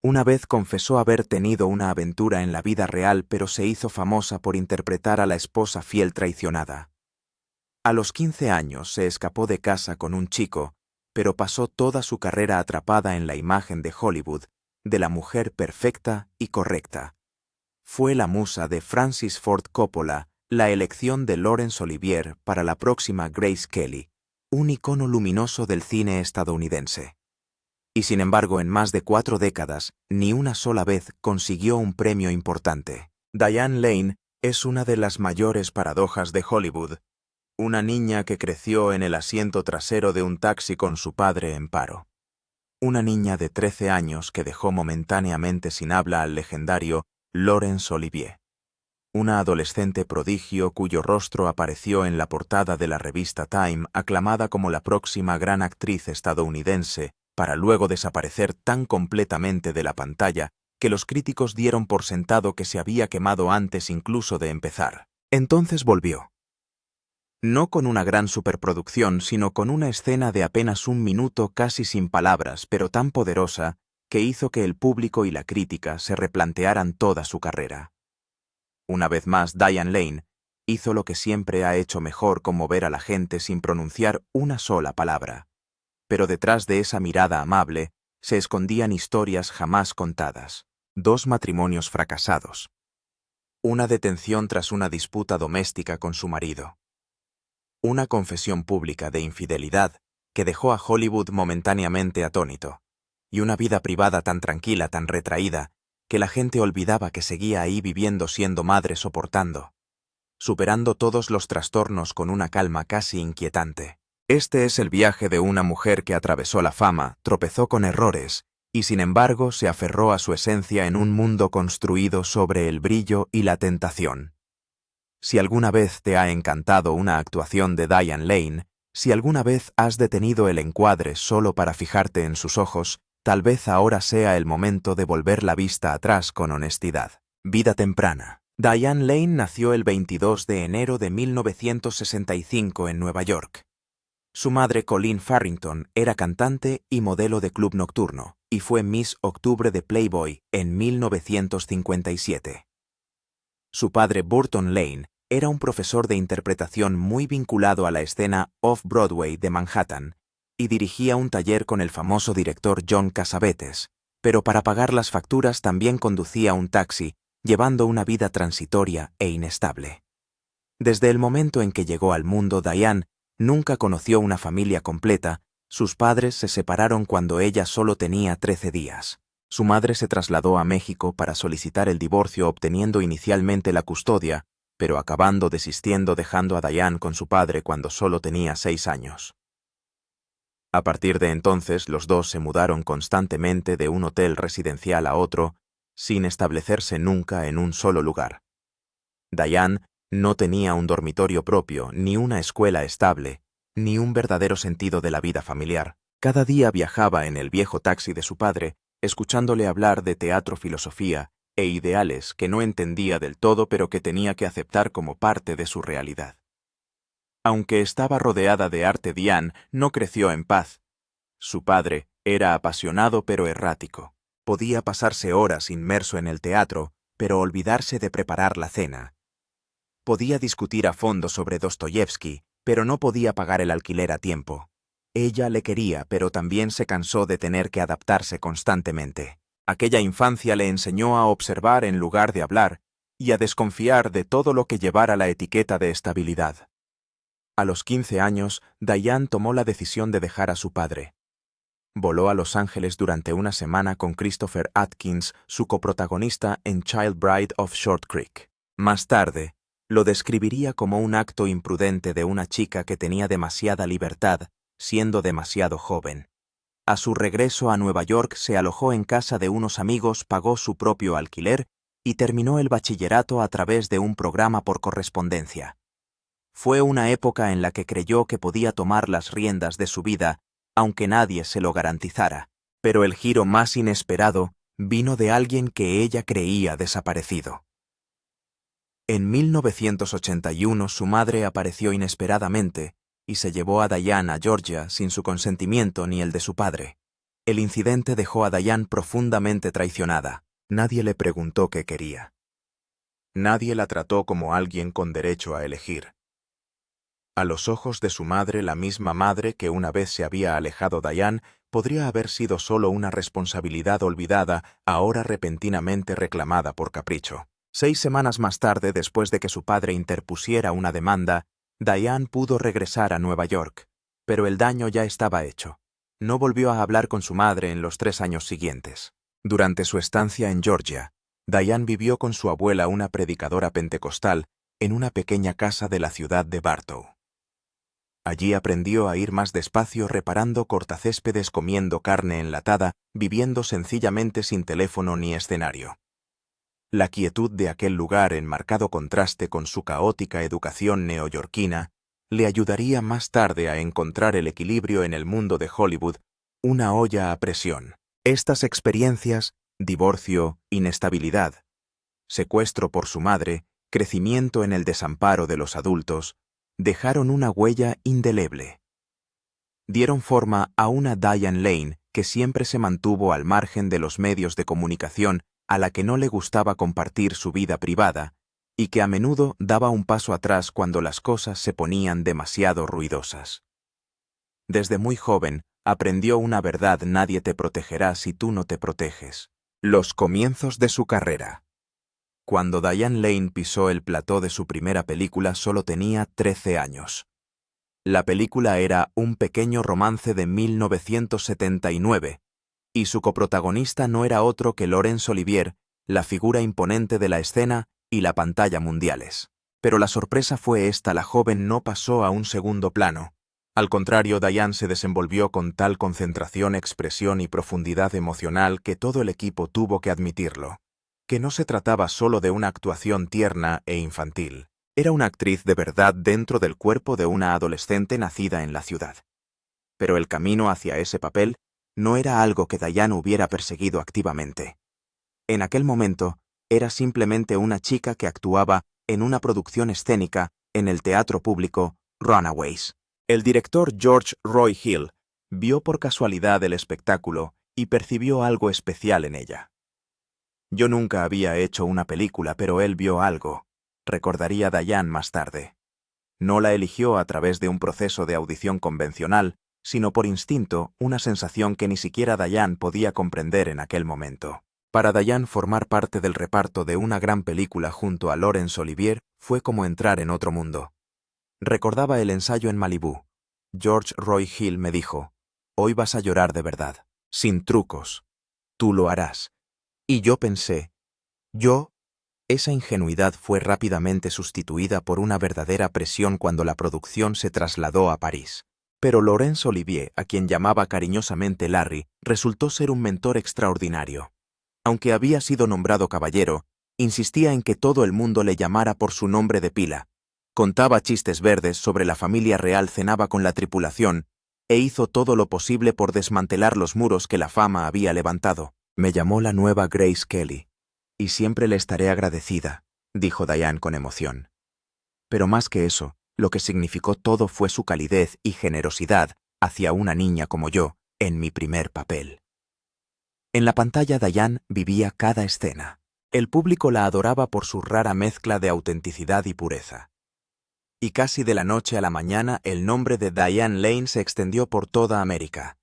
Una vez confesó haber tenido una aventura en la vida real, pero se hizo famosa por interpretar a la esposa fiel traicionada. A los 15 años se escapó de casa con un chico, pero pasó toda su carrera atrapada en la imagen de Hollywood, de la mujer perfecta y correcta. Fue la musa de Francis Ford Coppola, la elección de Laurence Olivier para la próxima Grace Kelly, un icono luminoso del cine estadounidense. Y sin embargo, en más de 4 décadas, ni una sola vez consiguió un premio importante. Diane Lane es una de las mayores paradojas de Hollywood, una niña que creció en el asiento trasero de un taxi con su padre en paro. Una niña de 13 años que dejó momentáneamente sin habla al legendario Laurence Olivier. Una adolescente prodigio cuyo rostro apareció en la portada de la revista Time, aclamada como la próxima gran actriz estadounidense, para luego desaparecer tan completamente de la pantalla que los críticos dieron por sentado que se había quemado antes incluso de empezar. Entonces volvió. No con una gran superproducción, sino con una escena de apenas 1 minuto casi sin palabras, pero tan poderosa que hizo que el público y la crítica se replantearan toda su carrera. Una vez más, Diane Lane hizo lo que siempre ha hecho mejor, conmover a la gente sin pronunciar una sola palabra. Pero detrás de esa mirada amable se escondían historias jamás contadas. 2 matrimonios fracasados. Una detención tras una disputa doméstica con su marido. Una confesión pública de infidelidad que dejó a Hollywood momentáneamente atónito. Y una vida privada tan tranquila, tan retraída, que la gente olvidaba que seguía ahí viviendo, siendo madre, soportando, superando todos los trastornos con una calma casi inquietante. Este es el viaje de una mujer que atravesó la fama, tropezó con errores, y sin embargo se aferró a su esencia en un mundo construido sobre el brillo y la tentación. Si alguna vez te ha encantado una actuación de Diane Lane, si alguna vez has detenido el encuadre solo para fijarte en sus ojos, tal vez ahora sea el momento de volver la vista atrás con honestidad. Vida temprana. Diane Lane nació el 22 de enero de 1965 en Nueva York. Su madre, Colleen Farrington, era cantante y modelo de club nocturno, y fue Miss Octubre de Playboy en 1957. Su padre, Burton Lane, era un profesor de interpretación muy vinculado a la escena off-Broadway de Manhattan, y dirigía un taller con el famoso director John Cassavetes, pero para pagar las facturas también conducía un taxi, llevando una vida transitoria e inestable. Desde el momento en que llegó al mundo, Diane nunca conoció una familia completa. Sus padres se separaron cuando ella solo tenía 13 días. Su madre se trasladó a México para solicitar el divorcio, obteniendo inicialmente la custodia, pero acabando desistiendo, dejando a Diane con su padre cuando solo tenía 6 años. A partir de entonces, los dos se mudaron constantemente de un hotel residencial a otro, sin establecerse nunca en un solo lugar. Diane no tenía un dormitorio propio, ni una escuela estable, ni un verdadero sentido de la vida familiar. Cada día viajaba en el viejo taxi de su padre, escuchándole hablar de teatro, filosofía e ideales que no entendía del todo, pero que tenía que aceptar como parte de su realidad. Aunque estaba rodeada de arte, Diane no creció en paz. Su padre era apasionado pero errático. Podía pasarse horas inmerso en el teatro, pero olvidarse de preparar la cena. Podía discutir a fondo sobre Dostoyevsky, pero no podía pagar el alquiler a tiempo. Ella le quería, pero también se cansó de tener que adaptarse constantemente. Aquella infancia le enseñó a observar en lugar de hablar y a desconfiar de todo lo que llevara la etiqueta de estabilidad. A los 15 años, Diane tomó la decisión de dejar a su padre. Voló a Los Ángeles durante una semana con Christopher Atkins, su coprotagonista en Child Bride of Short Creek. Más tarde, lo describiría como un acto imprudente de una chica que tenía demasiada libertad, siendo demasiado joven. A su regreso a Nueva York se alojó en casa de unos amigos, pagó su propio alquiler y terminó el bachillerato a través de un programa por correspondencia. Fue una época en la que creyó que podía tomar las riendas de su vida, aunque nadie se lo garantizara, pero el giro más inesperado vino de alguien que ella creía desaparecido. En 1981 su madre apareció inesperadamente y se llevó a Diane a Georgia sin su consentimiento ni el de su padre. El incidente dejó a Diane profundamente traicionada. Nadie le preguntó qué quería. Nadie la trató como alguien con derecho a elegir. A los ojos de su madre, la misma madre que una vez se había alejado Diane, podría haber sido solo una responsabilidad olvidada, ahora repentinamente reclamada por capricho. 6 semanas más tarde, después de que su padre interpusiera una demanda, Diane pudo regresar a Nueva York, pero el daño ya estaba hecho. No volvió a hablar con su madre en los 3 años siguientes. Durante su estancia en Georgia, Diane vivió con su abuela, una predicadora pentecostal, en una pequeña casa de la ciudad de Bartow. Allí aprendió a ir más despacio, reparando cortacéspedes, comiendo carne enlatada, viviendo sencillamente sin teléfono ni escenario. La quietud de aquel lugar, en marcado contraste con su caótica educación neoyorquina, le ayudaría más tarde a encontrar el equilibrio en el mundo de Hollywood, una olla a presión. Estas experiencias, divorcio, inestabilidad, secuestro por su madre, crecimiento en el desamparo de los adultos, dejaron una huella indeleble. Dieron forma a una Diane Lane que siempre se mantuvo al margen de los medios de comunicación, a la que no le gustaba compartir su vida privada, y que a menudo daba un paso atrás cuando las cosas se ponían demasiado ruidosas. Desde muy joven, aprendió una verdad: nadie te protegerá si tú no te proteges. Los comienzos de su carrera. Cuando Diane Lane pisó el plató de su primera película, solo tenía 13 años. La película era Un pequeño romance de 1979, y su coprotagonista no era otro que Laurence Olivier, la figura imponente de la escena y la pantalla mundiales. Pero la sorpresa fue esta: la joven no pasó a un segundo plano. Al contrario, Diane se desenvolvió con tal concentración, expresión y profundidad emocional que todo el equipo tuvo que admitirlo, que no se trataba solo de una actuación tierna e infantil. Era una actriz de verdad dentro del cuerpo de una adolescente nacida en la ciudad. Pero el camino hacia ese papel no era algo que Diane hubiera perseguido activamente. En aquel momento, era simplemente una chica que actuaba en una producción escénica en el teatro público Runaways. El director George Roy Hill vio por casualidad el espectáculo y percibió algo especial en ella. Yo nunca había hecho una película, pero él vio algo, recordaría Diane más tarde. No la eligió a través de un proceso de audición convencional, sino por instinto, una sensación que ni siquiera Diane podía comprender en aquel momento. Para Diane, formar parte del reparto de una gran película junto a Laurence Olivier fue como entrar en otro mundo. Recordaba el ensayo en Malibú. George Roy Hill me dijo: «Hoy vas a llorar de verdad, sin trucos. Tú lo harás». Y yo pensé, esa ingenuidad fue rápidamente sustituida por una verdadera presión cuando la producción se trasladó a París. Pero Laurence Olivier, a quien llamaba cariñosamente Larry, resultó ser un mentor extraordinario. Aunque había sido nombrado caballero, insistía en que todo el mundo le llamara por su nombre de pila. Contaba chistes verdes sobre la familia real, cenaba con la tripulación, e hizo todo lo posible por desmantelar los muros que la fama había levantado. Me llamó la nueva Grace Kelly, y siempre le estaré agradecida, dijo Diane con emoción. Pero más que eso, lo que significó todo fue su calidez y generosidad hacia una niña como yo, en mi primer papel. En la pantalla, Diane vivía cada escena. El público la adoraba por su rara mezcla de autenticidad y pureza. Y casi de la noche a la mañana, el nombre de Diane Lane se extendió por toda América.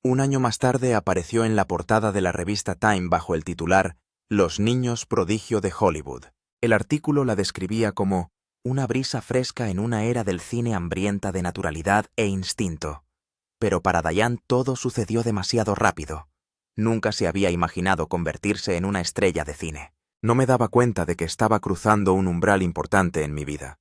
Un año más tarde apareció en la portada de la revista Time bajo el titular «Los niños prodigio de Hollywood». El artículo la describía como «una brisa fresca en una era del cine hambrienta de naturalidad e instinto». Pero para Diane todo sucedió demasiado rápido. Nunca se había imaginado convertirse en una estrella de cine. No me daba cuenta de que estaba cruzando un umbral importante en mi vida.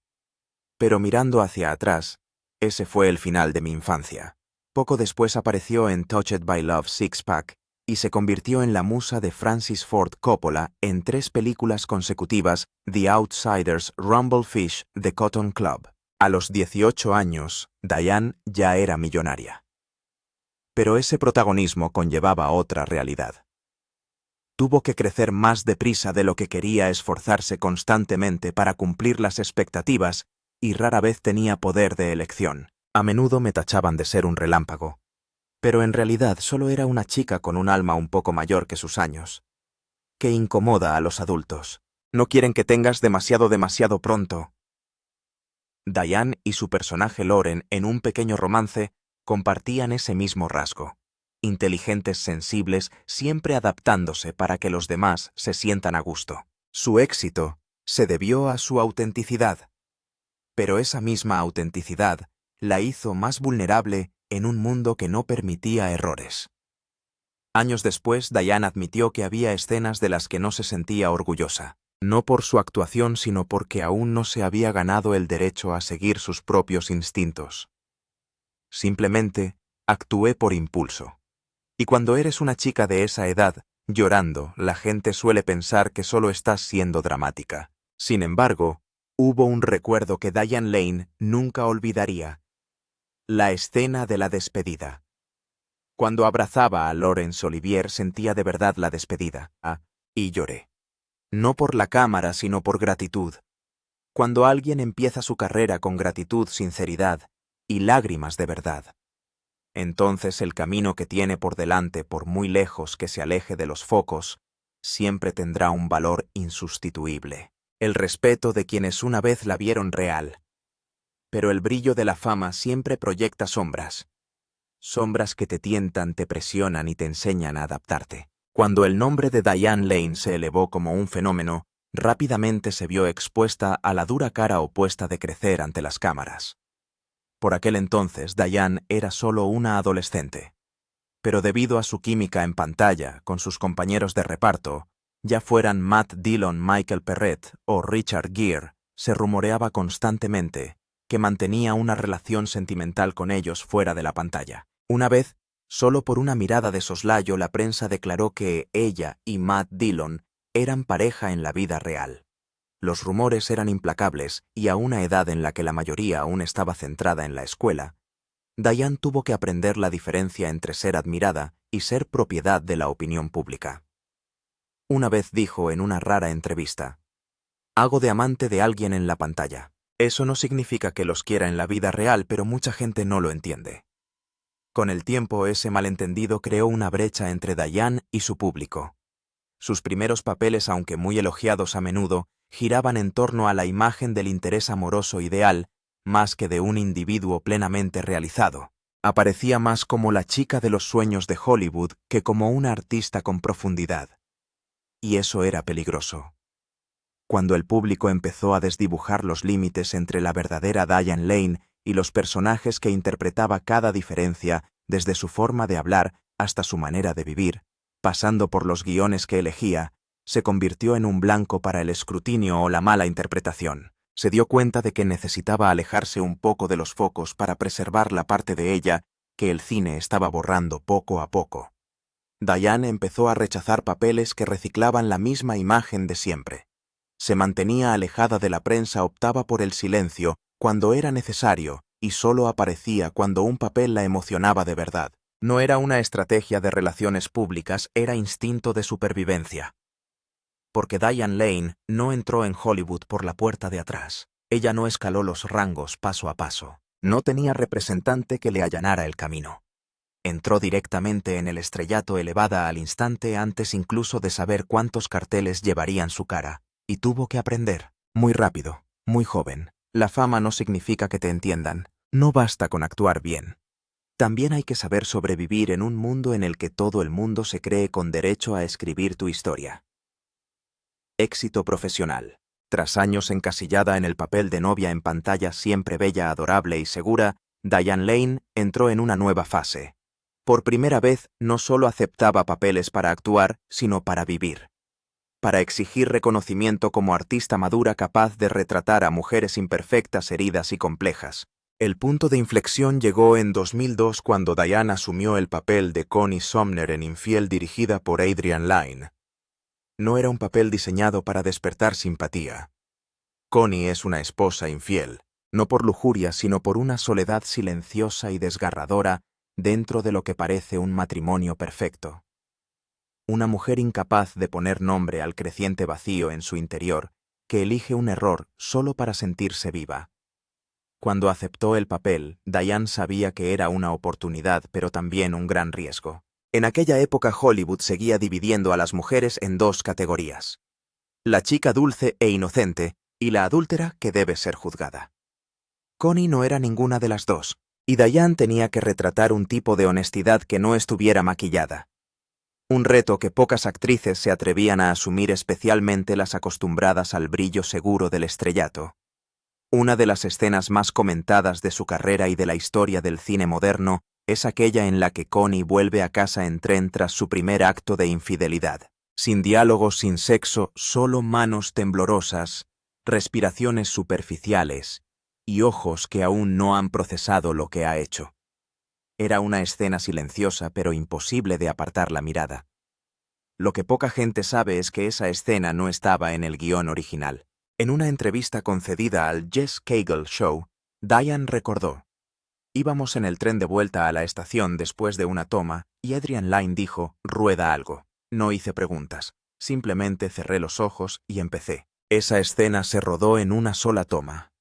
Pero mirando hacia atrás, ese fue el final de mi infancia. Poco después apareció en Touched by Love Six Pack y se convirtió en la musa de Francis Ford Coppola en 3 películas consecutivas: The Outsiders, Rumblefish, The Cotton Club. A los 18 años, Diane ya era millonaria. Pero ese protagonismo conllevaba otra realidad. Tuvo que crecer más deprisa de lo que quería, esforzarse constantemente para cumplir las expectativas, y rara vez tenía poder de elección. A menudo me tachaban de ser un relámpago. Pero en realidad solo era una chica con un alma un poco mayor que sus años, que incomoda a los adultos. No quieren que tengas demasiado pronto. Diane y su personaje Lauren en un pequeño romance compartían ese mismo rasgo. Inteligentes sensibles, siempre adaptándose para que los demás se sientan a gusto. Su éxito se debió a su autenticidad. Pero esa misma autenticidad la hizo más vulnerable en un mundo que no permitía errores. Años después, Diane admitió que había escenas de las que no se sentía orgullosa, no por su actuación, sino porque aún no se había ganado el derecho a seguir sus propios instintos. Simplemente actué por impulso. Y cuando eres una chica de esa edad, llorando, la gente suele pensar que solo estás siendo dramática. Sin embargo, hubo un recuerdo que Diane Lane nunca olvidaría: la escena de la despedida. Cuando abrazaba a Laurence Olivier sentía de verdad la despedida, y lloré. No por la cámara, sino por gratitud. Cuando alguien empieza su carrera con gratitud, sinceridad y lágrimas de verdad, entonces el camino que tiene por delante, por muy lejos que se aleje de los focos, siempre tendrá un valor insustituible. El respeto de quienes una vez la vieron real. Pero el brillo de la fama siempre proyecta sombras. Sombras que te tientan, te presionan y te enseñan a adaptarte. Cuando el nombre de Diane Lane se elevó como un fenómeno, rápidamente se vio expuesta a la dura cara opuesta de crecer ante las cámaras. Por aquel entonces, Diane era solo una adolescente. Pero debido a su química en pantalla con sus compañeros de reparto, ya fueran Matt Dillon, Michael Perret o Richard Gere, se rumoreaba constantemente que mantenía una relación sentimental con ellos fuera de la pantalla. Una vez, solo por una mirada de soslayo, la prensa declaró que ella y Matt Dillon eran pareja en la vida real. Los rumores eran implacables y a una edad en la que la mayoría aún estaba centrada en la escuela, Diane tuvo que aprender la diferencia entre ser admirada y ser propiedad de la opinión pública. Una vez dijo en una rara entrevista: «Hago de amante de alguien en la pantalla. Eso no significa que los quiera en la vida real, pero mucha gente no lo entiende». Con el tiempo, ese malentendido creó una brecha entre Diane y su público. Sus primeros papeles, aunque muy elogiados a menudo, giraban en torno a la imagen del interés amoroso ideal, más que de un individuo plenamente realizado. Aparecía más como la chica de los sueños de Hollywood que como una artista con profundidad. Y eso era peligroso. Cuando el público empezó a desdibujar los límites entre la verdadera Diane Lane y los personajes que interpretaba, cada diferencia, desde su forma de hablar hasta su manera de vivir, pasando por los guiones que elegía, se convirtió en un blanco para el escrutinio o la mala interpretación. Se dio cuenta de que necesitaba alejarse un poco de los focos para preservar la parte de ella que el cine estaba borrando poco a poco. Diane empezó a rechazar papeles que reciclaban la misma imagen de siempre. Se mantenía alejada de la prensa, optaba por el silencio cuando era necesario y solo aparecía cuando un papel la emocionaba de verdad. No era una estrategia de relaciones públicas, era instinto de supervivencia. Porque Diane Lane no entró en Hollywood por la puerta de atrás. Ella no escaló los rangos paso a paso. No tenía representante que le allanara el camino. Entró directamente en el estrellato, elevada al instante antes incluso de saber cuántos carteles llevarían su cara. Y tuvo que aprender, muy rápido, muy joven. La fama no significa que te entiendan. No basta con actuar bien. También hay que saber sobrevivir en un mundo en el que todo el mundo se cree con derecho a escribir tu historia. Éxito profesional. Tras años encasillada en el papel de novia en pantalla, siempre bella, adorable y segura, Diane Lane entró en una nueva fase. Por primera vez, no solo aceptaba papeles para actuar, sino para vivir. Para exigir reconocimiento como artista madura capaz de retratar a mujeres imperfectas, heridas y complejas. El punto de inflexión llegó en 2002 cuando Diane asumió el papel de Connie Sumner en Infiel, dirigida por Adrian Lyne. No era un papel diseñado para despertar simpatía. Connie es una esposa infiel, no por lujuria, sino por una soledad silenciosa y desgarradora dentro de lo que parece un matrimonio perfecto. Una mujer incapaz de poner nombre al creciente vacío en su interior, que elige un error solo para sentirse viva. Cuando aceptó el papel, Diane sabía que era una oportunidad, pero también un gran riesgo. En aquella época Hollywood seguía dividiendo a las mujeres en dos categorías: la chica dulce e inocente y la adúltera que debe ser juzgada. Connie no era ninguna de las dos, y Diane tenía que retratar un tipo de honestidad que no estuviera maquillada. Un reto que pocas actrices se atrevían a asumir, especialmente las acostumbradas al brillo seguro del estrellato. Una de las escenas más comentadas de su carrera y de la historia del cine moderno es aquella en la que Connie vuelve a casa en tren tras su primer acto de infidelidad. Sin diálogos, sin sexo, solo manos temblorosas, respiraciones superficiales y ojos que aún no han procesado lo que ha hecho. Era una escena silenciosa, pero imposible de apartar la mirada. Lo que poca gente sabe es que esa escena no estaba en el guión original. En una entrevista concedida al Jess Cagle Show, Diane recordó: íbamos en el tren de vuelta a la estación después de una toma y Adrian Lyne dijo, rueda algo. No hice preguntas, simplemente cerré los ojos y empecé. Esa escena se rodó en una sola toma.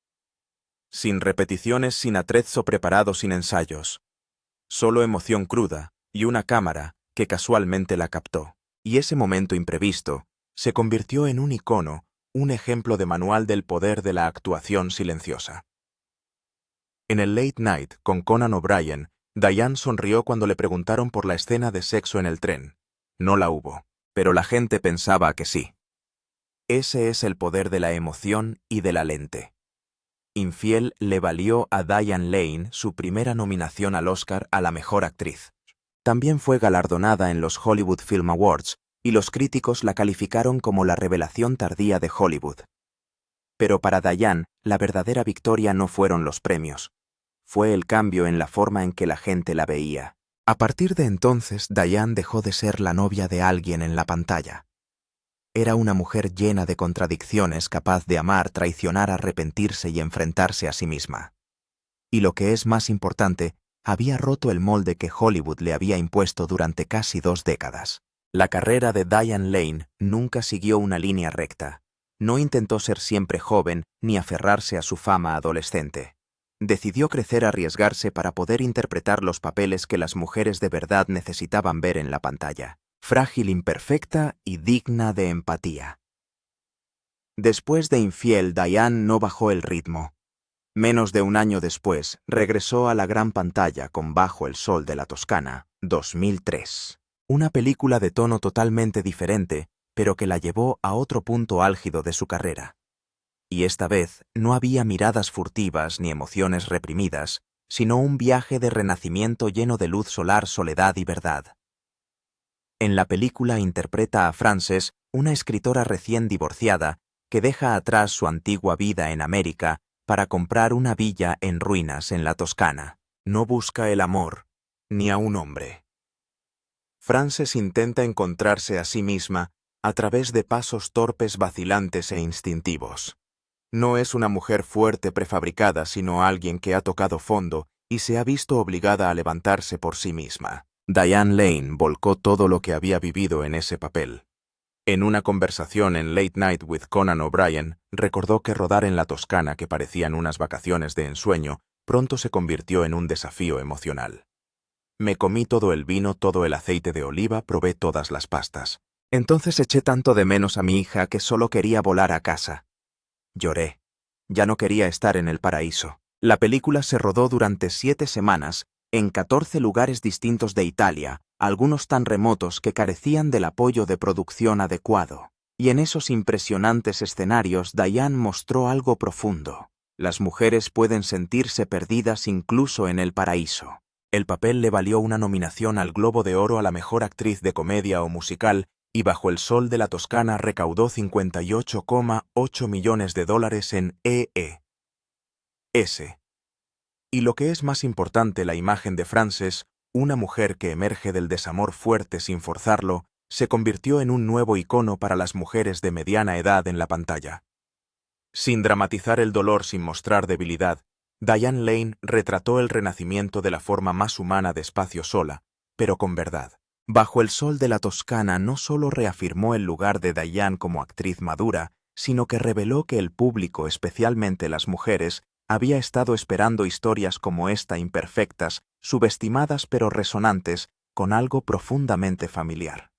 Sin repeticiones, sin atrezzo preparado, sin ensayos. Solo emoción cruda y una cámara que casualmente la captó. Y ese momento imprevisto se convirtió en un icono, un ejemplo de manual del poder de la actuación silenciosa. En el Late Night con Conan O'Brien, Diane sonrió cuando le preguntaron por la escena de sexo en el tren. No la hubo, pero la gente pensaba que sí. Ese es el poder de la emoción y de la lente. Infiel le valió a Diane Lane su primera nominación al Oscar a la mejor actriz. También fue galardonada en los Hollywood Film Awards y los críticos la calificaron como la revelación tardía de Hollywood. Pero para Diane, la verdadera victoria no fueron los premios. Fue el cambio en la forma en que la gente la veía. A partir de entonces, Diane dejó de ser la novia de alguien en la pantalla. Era una mujer llena de contradicciones, capaz de amar, traicionar, arrepentirse y enfrentarse a sí misma. Y lo que es más importante, había roto el molde que Hollywood le había impuesto durante casi 2 décadas. La carrera de Diane Lane nunca siguió una línea recta. No intentó ser siempre joven ni aferrarse a su fama adolescente. Decidió crecer, arriesgarse para poder interpretar los papeles que las mujeres de verdad necesitaban ver en la pantalla. Frágil, imperfecta y digna de empatía. Después de Infiel, Diane no bajó el ritmo. Menos de un año después, regresó a la gran pantalla con Bajo el sol de la Toscana, 2003. Una película de tono totalmente diferente, pero que la llevó a otro punto álgido de su carrera. Y esta vez no había miradas furtivas ni emociones reprimidas, sino un viaje de renacimiento lleno de luz solar, soledad y verdad. En la película interpreta a Frances, una escritora recién divorciada que deja atrás su antigua vida en América para comprar una villa en ruinas en la Toscana. No busca el amor, ni a un hombre. Frances intenta encontrarse a sí misma a través de pasos torpes, vacilantes e instintivos. No es una mujer fuerte prefabricada, sino alguien que ha tocado fondo y se ha visto obligada a levantarse por sí misma. Diane Lane volcó todo lo que había vivido en ese papel. En una conversación en Late Night with Conan O'Brien, recordó que rodar en la Toscana, que parecían unas vacaciones de ensueño, pronto se convirtió en un desafío emocional. Me comí todo el vino, todo el aceite de oliva, probé todas las pastas. Entonces eché tanto de menos a mi hija que solo quería volar a casa. Lloré. Ya no quería estar en el paraíso. La película se rodó durante 7 semanas, en 14 lugares distintos de Italia, algunos tan remotos que carecían del apoyo de producción adecuado. Y en esos impresionantes escenarios, Diane mostró algo profundo. Las mujeres pueden sentirse perdidas incluso en el paraíso. El papel le valió una nominación al Globo de Oro a la mejor actriz de comedia o musical, y Bajo el sol de la Toscana recaudó $58,8 millones en E.E.S. Y lo que es más importante, la imagen de Frances, una mujer que emerge del desamor fuerte sin forzarlo, se convirtió en un nuevo icono para las mujeres de mediana edad en la pantalla. Sin dramatizar el dolor, sin mostrar debilidad, Diane Lane retrató el renacimiento de la forma más humana despacio, sola, pero con verdad. Bajo el sol de la Toscana no solo reafirmó el lugar de Diane como actriz madura, sino que reveló que el público, especialmente las mujeres, Había estado esperando historias como esta, imperfectas, subestimadas pero resonantes, con algo profundamente familiar.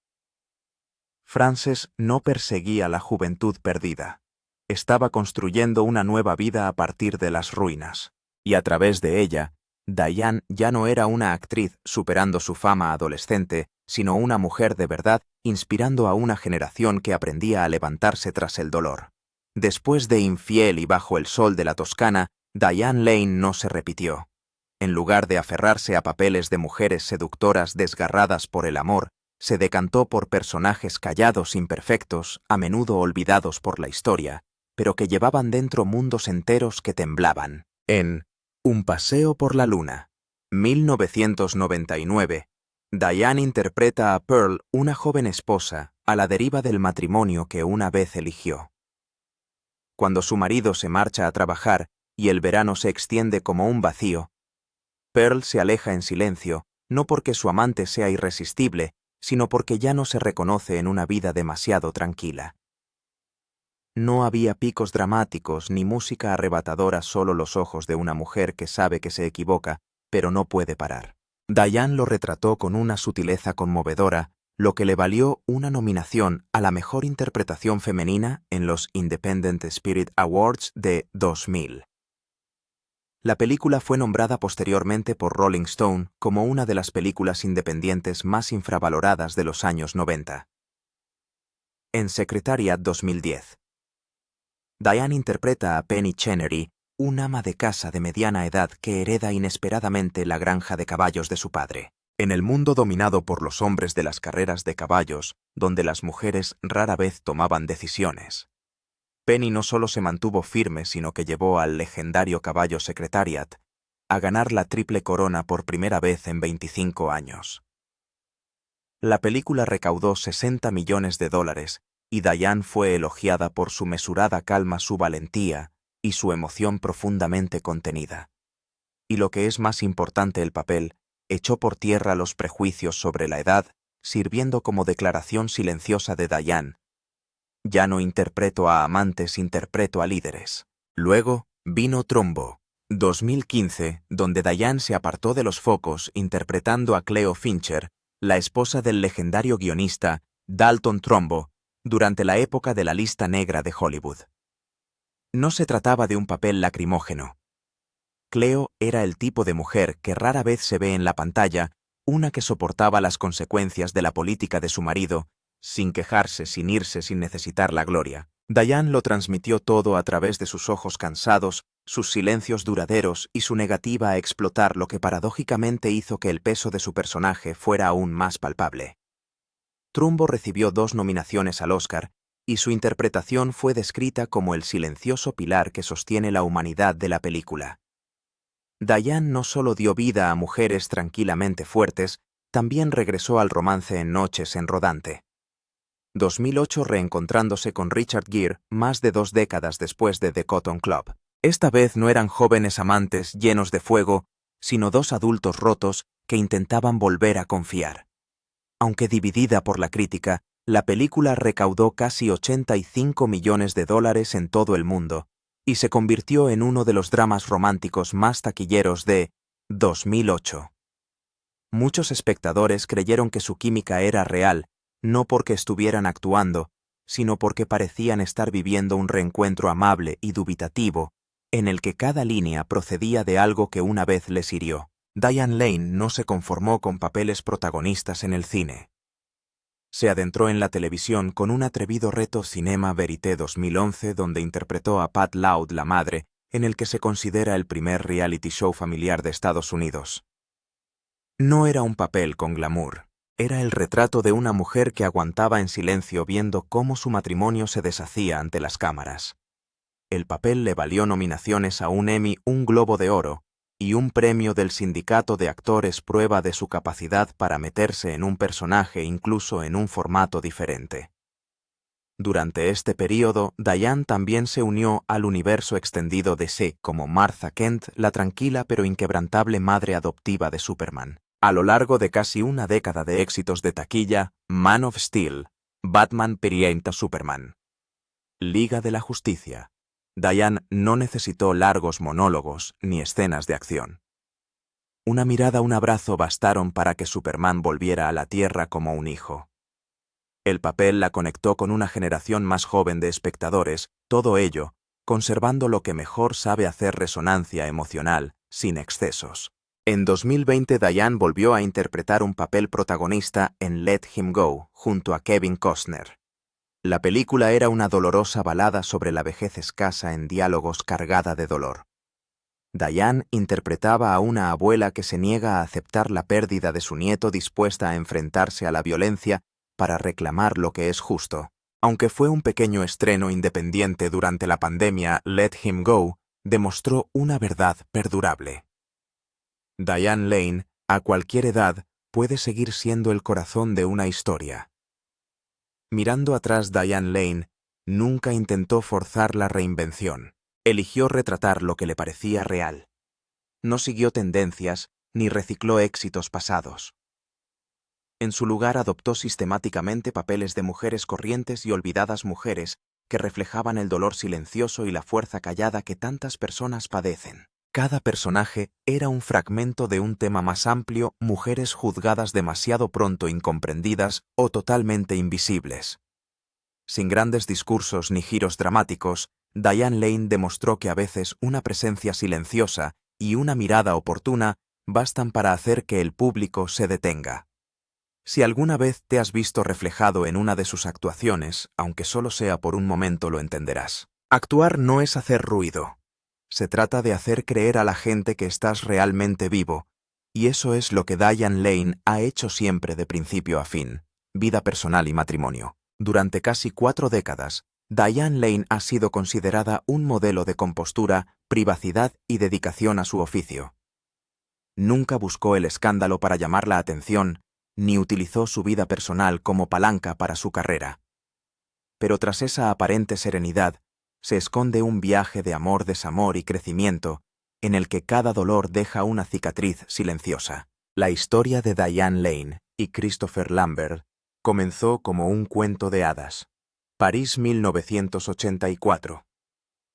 Frances no perseguía la juventud perdida. Estaba construyendo una nueva vida a partir de las ruinas. Y a través de ella, Diane ya no era una actriz superando su fama adolescente, sino una mujer de verdad inspirando a una generación que aprendía a levantarse tras el dolor. Después de Infiel y Bajo el sol de la Toscana, Diane Lane no se repitió. En lugar de aferrarse a papeles de mujeres seductoras desgarradas por el amor, se decantó por personajes callados, imperfectos, a menudo olvidados por la historia, pero que llevaban dentro mundos enteros que temblaban. En Un paseo por la luna, 1999, Diane interpreta a Pearl, una joven esposa, a la deriva del matrimonio que una vez eligió. Cuando su marido se marcha a trabajar y el verano se extiende como un vacío, Pearl se aleja en silencio, no porque su amante sea irresistible, sino porque ya no se reconoce en una vida demasiado tranquila. No había picos dramáticos ni música arrebatadora, solo los ojos de una mujer que sabe que se equivoca, pero no puede parar. Diane lo retrató con una sutileza conmovedora, lo que le valió una nominación a la mejor interpretación femenina en los Independent Spirit Awards de 2000. La película fue nombrada posteriormente por Rolling Stone como una de las películas independientes más infravaloradas de los años 90. En Secretariat 2010. Diane interpreta a Penny Chenery, un ama de casa de mediana edad que hereda inesperadamente la granja de caballos de su padre. En el mundo dominado por los hombres de las carreras de caballos, donde las mujeres rara vez tomaban decisiones, Penny no solo se mantuvo firme, sino que llevó al legendario caballo Secretariat a ganar la triple corona por primera vez en 25 años. La película recaudó $60 millones y Diane fue elogiada por su mesurada calma, su valentía y su emoción profundamente contenida. Y lo que es más importante, el papel echó por tierra los prejuicios sobre la edad, sirviendo como declaración silenciosa de Diane: ya no interpreto a amantes, interpreto a líderes. Luego vino Trumbo, 2015, donde Diane se apartó de los focos interpretando a Cleo Fincher, la esposa del legendario guionista Dalton Trumbo, durante la época de la lista negra de Hollywood. No se trataba de un papel lacrimógeno. Cleo era el tipo de mujer que rara vez se ve en la pantalla, una que soportaba las consecuencias de la política de su marido, sin quejarse, sin irse, sin necesitar la gloria. Diane lo transmitió todo a través de sus ojos cansados, sus silencios duraderos y su negativa a explotar, lo que paradójicamente hizo que el peso de su personaje fuera aún más palpable. Trumbo recibió 2 nominaciones al Oscar, y su interpretación fue descrita como el silencioso pilar que sostiene la humanidad de la película. Diane no solo dio vida a mujeres tranquilamente fuertes, también regresó al romance en Noches en Rodante. 2008, reencontrándose con Richard Gere más de 2 décadas después de The Cotton Club. Esta vez no eran jóvenes amantes llenos de fuego, sino 2 adultos rotos que intentaban volver a confiar. Aunque dividida por la crítica, la película recaudó casi $85 millones en todo el mundo y se convirtió en uno de los dramas románticos más taquilleros de 2008. Muchos espectadores creyeron que su química era real, no porque estuvieran actuando, sino porque parecían estar viviendo un reencuentro amable y dubitativo, en el que cada línea procedía de algo que una vez les hirió. Diane Lane no se conformó con papeles protagonistas en el cine. Se adentró en la televisión con un atrevido reto Cinema Verité 2011, donde interpretó a Pat Loud, la madre, en el que se considera el primer reality show familiar de Estados Unidos. No era un papel con glamour. Era el retrato de una mujer que aguantaba en silencio viendo cómo su matrimonio se deshacía ante las cámaras. El papel le valió nominaciones a un Emmy, un Globo de Oro y un premio del Sindicato de Actores, prueba de su capacidad para meterse en un personaje incluso en un formato diferente. Durante este período, Diane también se unió al universo extendido de DC como Martha Kent, la tranquila pero inquebrantable madre adoptiva de Superman. A lo largo de casi una década de éxitos de taquilla, Man of Steel, Batman Perienta Superman, Liga de la Justicia, Diane no necesitó largos monólogos ni escenas de acción. Una mirada, un abrazo bastaron para que Superman volviera a la Tierra como un hijo. El papel la conectó con una generación más joven de espectadores, todo ello conservando lo que mejor sabe hacer: resonancia emocional, sin excesos. En 2020 Diane volvió a interpretar un papel protagonista en Let Him Go, junto a Kevin Costner. La película era una dolorosa balada sobre la vejez escasa en diálogos, cargada de dolor. Diane interpretaba a una abuela que se niega a aceptar la pérdida de su nieto, dispuesta a enfrentarse a la violencia para reclamar lo que es justo. Aunque fue un pequeño estreno independiente durante la pandemia, Let Him Go demostró una verdad perdurable. Diane Lane, a cualquier edad, puede seguir siendo el corazón de una historia. Mirando atrás, Diane Lane nunca intentó forzar la reinvención. Eligió retratar lo que le parecía real. No siguió tendencias ni recicló éxitos pasados. En su lugar, adoptó sistemáticamente papeles de mujeres corrientes y olvidadas, mujeres que reflejaban el dolor silencioso y la fuerza callada que tantas personas padecen. Cada personaje era un fragmento de un tema más amplio: mujeres juzgadas demasiado pronto, incomprendidas o totalmente invisibles. Sin grandes discursos ni giros dramáticos, Diane Lane demostró que a veces una presencia silenciosa y una mirada oportuna bastan para hacer que el público se detenga. Si alguna vez te has visto reflejado en una de sus actuaciones, aunque solo sea por un momento, lo entenderás. Actuar no es hacer ruido. Se trata de hacer creer a la gente que estás realmente vivo, y eso es lo que Diane Lane ha hecho siempre, de principio a fin. Vida personal y matrimonio. Durante casi 4 décadas, Diane Lane ha sido considerada un modelo de compostura, privacidad y dedicación a su oficio. Nunca buscó el escándalo para llamar la atención, ni utilizó su vida personal como palanca para su carrera. Pero tras esa aparente serenidad, se esconde un viaje de amor, desamor y crecimiento, en el que cada dolor deja una cicatriz silenciosa. La historia de Diane Lane y Christopher Lambert comenzó como un cuento de hadas. París, 1984.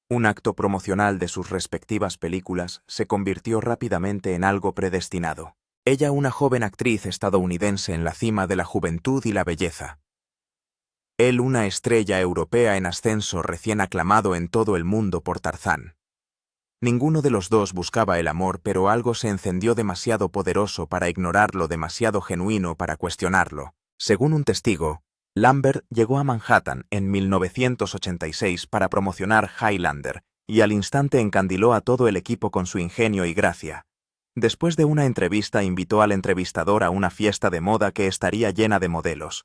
Un acto promocional de sus respectivas películas se convirtió rápidamente en algo predestinado. Ella, una joven actriz estadounidense en la cima de la juventud y la belleza. Él, una estrella europea en ascenso, recién aclamado en todo el mundo por Tarzán. Ninguno de los dos buscaba el amor, pero algo se encendió demasiado poderoso para ignorarlo, demasiado genuino para cuestionarlo. Según un testigo, Lambert llegó a Manhattan en 1986 para promocionar Highlander, y al instante encandiló a todo el equipo con su ingenio y gracia. Después de una entrevista, invitó al entrevistador a una fiesta de moda que estaría llena de modelos.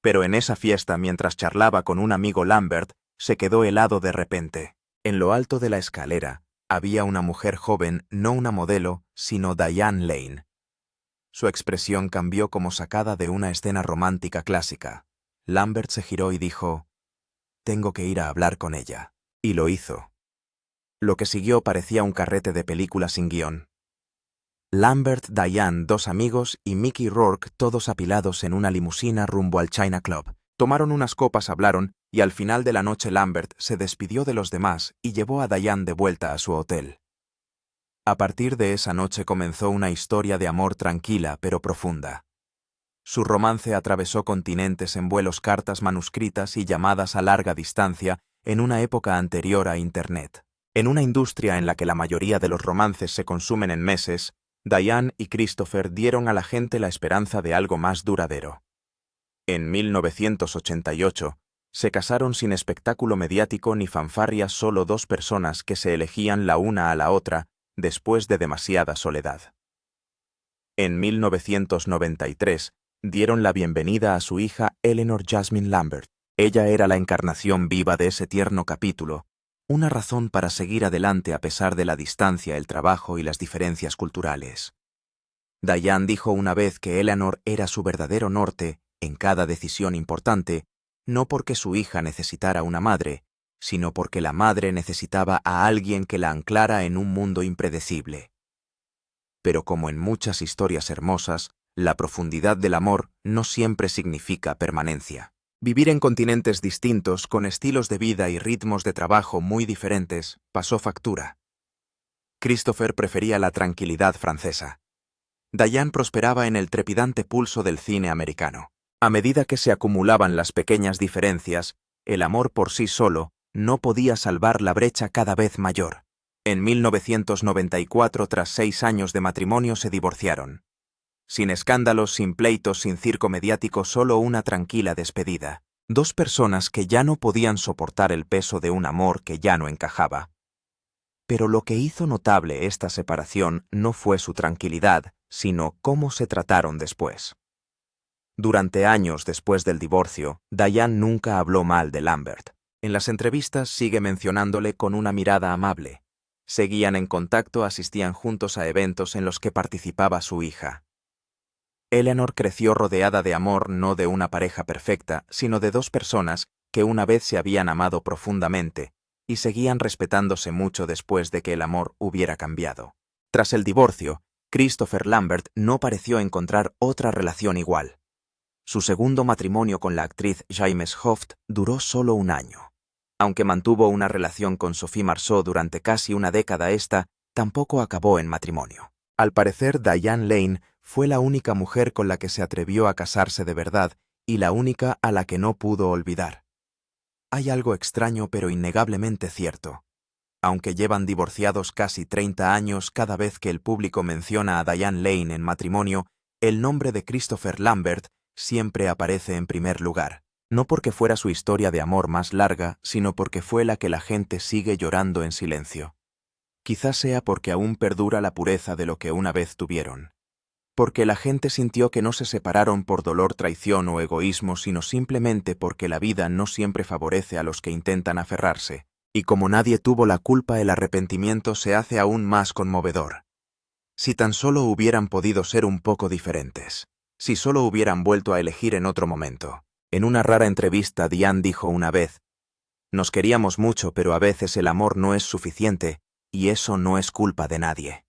Pero en esa fiesta, mientras charlaba con un amigo, Lambert se quedó helado de repente. En lo alto de la escalera había una mujer joven, no una modelo, sino Diane Lane. Su expresión cambió como sacada de una escena romántica clásica. Lambert se giró y dijo: «Tengo que ir a hablar con ella». Y lo hizo. Lo que siguió parecía un carrete de película sin guión. Lambert, Diane, 2 amigos y Mickey Rourke, todos apilados en una limusina rumbo al China Club. Tomaron unas copas, hablaron, y al final de la noche Lambert se despidió de los demás y llevó a Diane de vuelta a su hotel. A partir de esa noche comenzó una historia de amor tranquila pero profunda. Su romance atravesó continentes en vuelos, cartas manuscritas y llamadas a larga distancia en una época anterior a Internet. En una industria en la que la mayoría de los romances se consumen en meses, Diane y Christopher dieron a la gente la esperanza de algo más duradero. En 1988, se casaron sin espectáculo mediático ni fanfarrias, solo 2 personas que se elegían la una a la otra después de demasiada soledad. En 1993, dieron la bienvenida a su hija Eleanor Jasmine Lambert. Ella era la encarnación viva de ese tierno capítulo, una razón para seguir adelante a pesar de la distancia, el trabajo y las diferencias culturales. Diane dijo una vez que Eleanor era su verdadero norte en cada decisión importante, no porque su hija necesitara una madre, sino porque la madre necesitaba a alguien que la anclara en un mundo impredecible. Pero como en muchas historias hermosas, la profundidad del amor no siempre significa permanencia. Vivir en continentes distintos, con estilos de vida y ritmos de trabajo muy diferentes, pasó factura. Christopher prefería la tranquilidad francesa. Diane prosperaba en el trepidante pulso del cine americano. A medida que se acumulaban las pequeñas diferencias, el amor por sí solo no podía salvar la brecha cada vez mayor. En 1994, tras 6 años de matrimonio, se divorciaron. Sin escándalos, sin pleitos, sin circo mediático, solo una tranquila despedida. Dos personas que ya no podían soportar el peso de un amor que ya no encajaba. Pero lo que hizo notable esta separación no fue su tranquilidad, sino cómo se trataron después. Durante años después del divorcio, Diane nunca habló mal de Lambert. En las entrevistas sigue mencionándole con una mirada amable. Seguían en contacto, asistían juntos a eventos en los que participaba su hija. Eleanor creció rodeada de amor, no de una pareja perfecta, sino de dos personas que una vez se habían amado profundamente y seguían respetándose mucho después de que el amor hubiera cambiado. Tras el divorcio, Christopher Lambert no pareció encontrar otra relación igual. Su segundo matrimonio con la actriz James Hoft duró solo 1 año. Aunque mantuvo una relación con Sophie Marceau durante casi una década, esta tampoco acabó en matrimonio. Al parecer, Diane Lane fue la única mujer con la que se atrevió a casarse de verdad y la única a la que no pudo olvidar. Hay algo extraño pero innegablemente cierto. Aunque llevan divorciados casi 30 años, cada vez que el público menciona a Diane Lane en matrimonio, el nombre de Christopher Lambert siempre aparece en primer lugar. No porque fuera su historia de amor más larga, sino porque fue la que la gente sigue llorando en silencio. Quizás sea porque aún perdura la pureza de lo que una vez tuvieron. Porque la gente sintió que no se separaron por dolor, traición o egoísmo, sino simplemente porque la vida no siempre favorece a los que intentan aferrarse. Y como nadie tuvo la culpa, el arrepentimiento se hace aún más conmovedor. Si tan solo hubieran podido ser un poco diferentes. Si solo hubieran vuelto a elegir en otro momento. En una rara entrevista, Diane dijo una vez: «Nos queríamos mucho, pero a veces el amor no es suficiente, y eso no es culpa de nadie».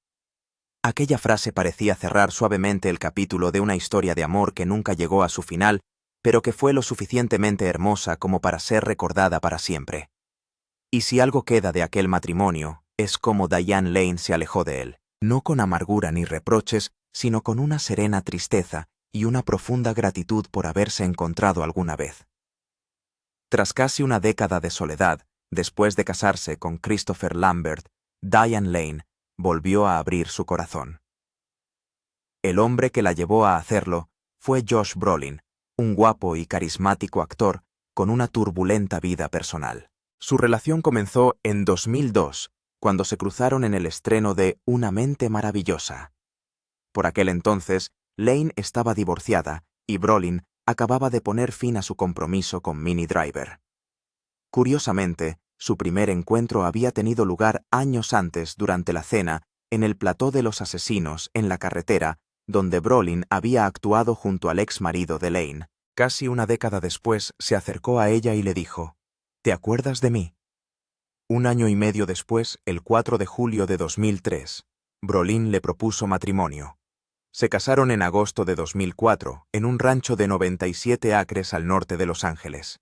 Aquella frase parecía cerrar suavemente el capítulo de una historia de amor que nunca llegó a su final, pero que fue lo suficientemente hermosa como para ser recordada para siempre. Y si algo queda de aquel matrimonio, es cómo Diane Lane se alejó de él, no con amargura ni reproches, sino con una serena tristeza y una profunda gratitud por haberse encontrado alguna vez. Tras casi una década de soledad, después de casarse con Christopher Lambert, Diane Lane volvió a abrir su corazón. El hombre que la llevó a hacerlo fue Josh Brolin, un guapo y carismático actor con una turbulenta vida personal. Su relación comenzó en 2002, cuando se cruzaron en el estreno de Una mente maravillosa. Por aquel entonces, Lane estaba divorciada y Brolin acababa de poner fin a su compromiso con Minnie Driver. Curiosamente, su primer encuentro había tenido lugar años antes, durante la cena en el plató de Los Asesinos en la carretera, donde Brolin había actuado junto al ex marido de Lane. Casi una década después, se acercó a ella y le dijo: «¿Te acuerdas de mí?». 1 año y medio después, el 4 de julio de 2003, Brolin le propuso matrimonio. Se casaron en agosto de 2004, en un rancho de 97 acres al norte de Los Ángeles.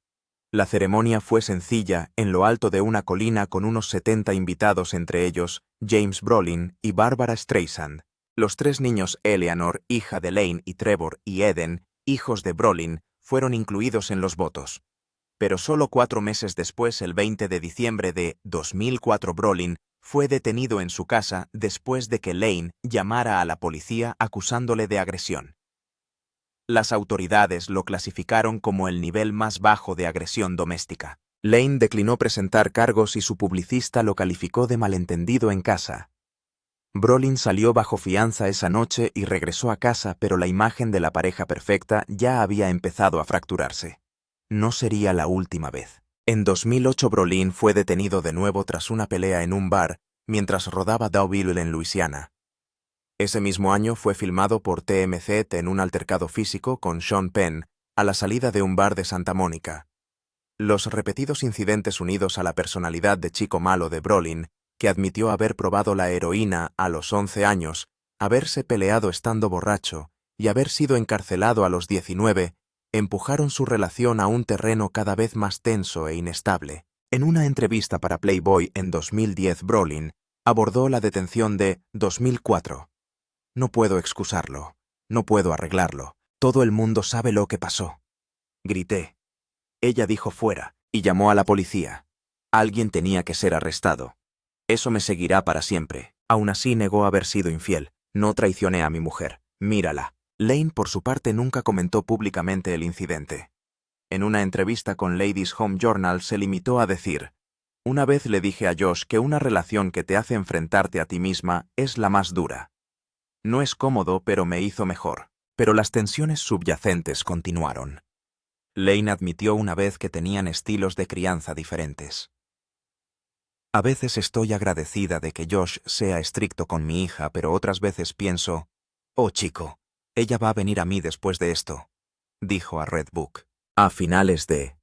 La ceremonia fue sencilla, en lo alto de una colina, con unos 70 invitados, entre ellos James Brolin y Barbara Streisand. Los 3 niños, Eleanor, hija de Lane, y Trevor y Eden, hijos de Brolin, fueron incluidos en los votos. Pero solo 4 meses después, el 20 de diciembre de 2004, Brolin fue detenido en su casa después de que Lane llamara a la policía acusándole de agresión. Las autoridades lo clasificaron como el nivel más bajo de agresión doméstica. Lane declinó presentar cargos y su publicista lo calificó de malentendido en casa. Brolin salió bajo fianza esa noche y regresó a casa, pero la imagen de la pareja perfecta ya había empezado a fracturarse. No sería la última vez. En 2008, Brolin fue detenido de nuevo tras una pelea en un bar mientras rodaba Deauville en Luisiana. Ese mismo año fue filmado por TMZ en un altercado físico con Sean Penn a la salida de un bar de Santa Mónica. Los repetidos incidentes unidos a la personalidad de chico malo de Brolin, que admitió haber probado la heroína a los 11 años, haberse peleado estando borracho y haber sido encarcelado a los 19, empujaron su relación a un terreno cada vez más tenso e inestable. En una entrevista para Playboy en 2010, Brolin abordó la detención de 2004. No puedo excusarlo, no puedo arreglarlo, todo el mundo sabe lo que pasó. Grité. Ella dijo fuera y llamó a la policía. Alguien tenía que ser arrestado. Eso me seguirá para siempre. Aún así negó haber sido infiel. No traicioné a mi mujer. Mírala. Lane, por su parte, nunca comentó públicamente el incidente. En una entrevista con Ladies Home Journal se limitó a decir: una vez le dije a Josh que una relación que te hace enfrentarte a ti misma es la más dura. No es cómodo, pero me hizo mejor. Pero las tensiones subyacentes continuaron. Lane admitió una vez que tenían estilos de crianza diferentes. A veces estoy agradecida de que Josh sea estricto con mi hija, pero otras veces pienso: oh chico, ella va a venir a mí después de esto, dijo a Redbook. A finales de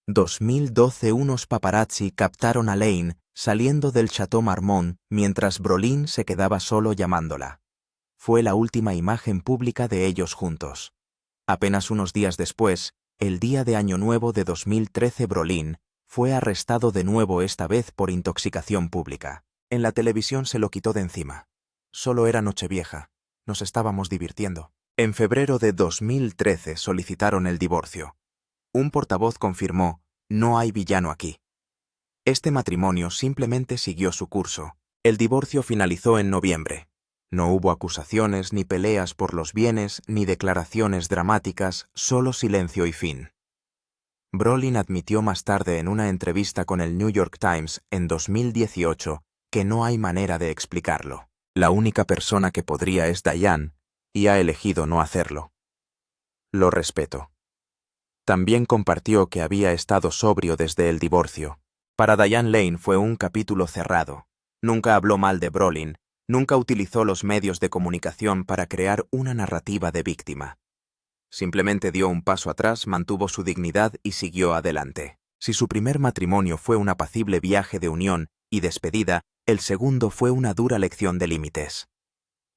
2012 unos paparazzi captaron a Lane saliendo del Chateau Marmont mientras Brolin se quedaba solo llamándola. Fue la última imagen pública de ellos juntos. Apenas unos días después, el día de Año Nuevo de 2013, Brolin fue arrestado de nuevo, esta vez por intoxicación pública. En la televisión se lo quitó de encima. Solo era Nochevieja. Nos estábamos divirtiendo. En febrero de 2013 solicitaron el divorcio. Un portavoz confirmó: no hay villano aquí. Este matrimonio simplemente siguió su curso. El divorcio finalizó en noviembre. No hubo acusaciones ni peleas por los bienes ni declaraciones dramáticas, solo silencio y fin. Brolin admitió más tarde en una entrevista con el New York Times en 2018 que no hay manera de explicarlo. La única persona que podría es Diane, y ha elegido no hacerlo. Lo respeto. También compartió que había estado sobrio desde el divorcio. Para Diane Lane fue un capítulo cerrado. Nunca habló mal de Brolin, nunca utilizó los medios de comunicación para crear una narrativa de víctima. Simplemente dio un paso atrás, mantuvo su dignidad y siguió adelante. Si su primer matrimonio fue un apacible viaje de unión y despedida, el segundo fue una dura lección de límites.